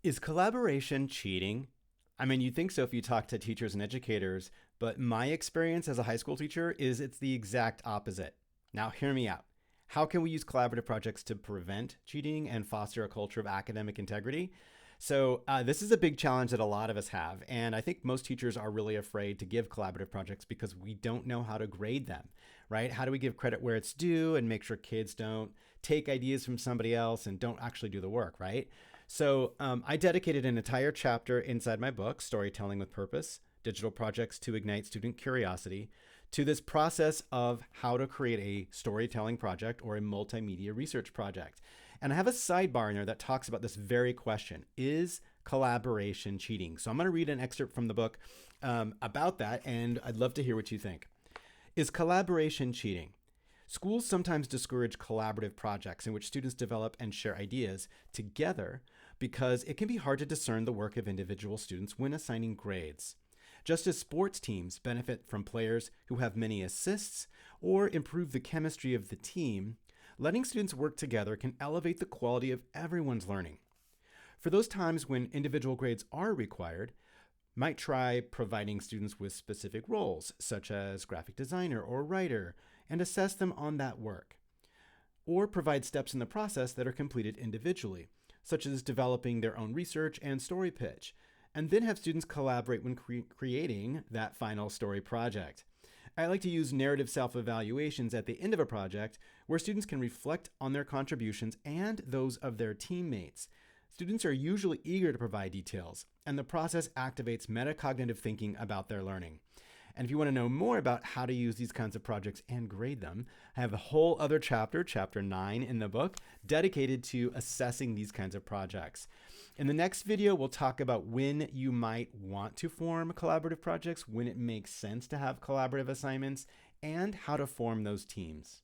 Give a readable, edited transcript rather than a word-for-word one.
Is collaboration cheating? I mean, you'd think so if you talk to teachers and educators, but my experience as a high school teacher is it's the exact opposite. Now, hear me out. How can we use collaborative projects to prevent cheating and foster a culture of academic integrity? This is a big challenge that a lot of us have, and I think most teachers are really afraid to give collaborative projects because we don't know how to grade them, right? How do we give credit where it's due and make sure kids don't take ideas from somebody else and don't actually do the work, right? I dedicated an entire chapter inside my book, Storytelling with Purpose, Digital Projects to Ignite Student Curiosity, to this process of how to create a storytelling project or a multimedia research project. And I have a sidebar in there that talks about this very question. Is collaboration cheating? So I'm going to read an excerpt from the book about that, and I'd love to hear what you think. Is collaboration cheating? Schools sometimes discourage collaborative projects in which students develop and share ideas together because it can be hard to discern the work of individual students when assigning grades. Just as sports teams benefit from players who have many assists or improve the chemistry of the team, letting students work together can elevate the quality of everyone's learning. For those times when individual grades are required, might try providing students with specific roles, such as graphic designer or writer, and assess them on that work. Or provide steps in the process that are completed individually, such as developing their own research and story pitch, and then have students collaborate when creating that final story project. I like to use narrative self-evaluations at the end of a project where students can reflect on their contributions and those of their teammates. Students are usually eager to provide details, and the process activates metacognitive thinking about their learning. And if you want to know more about how to use these kinds of projects and grade them, I have a whole other chapter, chapter 9 in the book, dedicated to assessing these kinds of projects. In the next video, we'll talk about when you might want to form collaborative projects, when it makes sense to have collaborative assignments, and how to form those teams.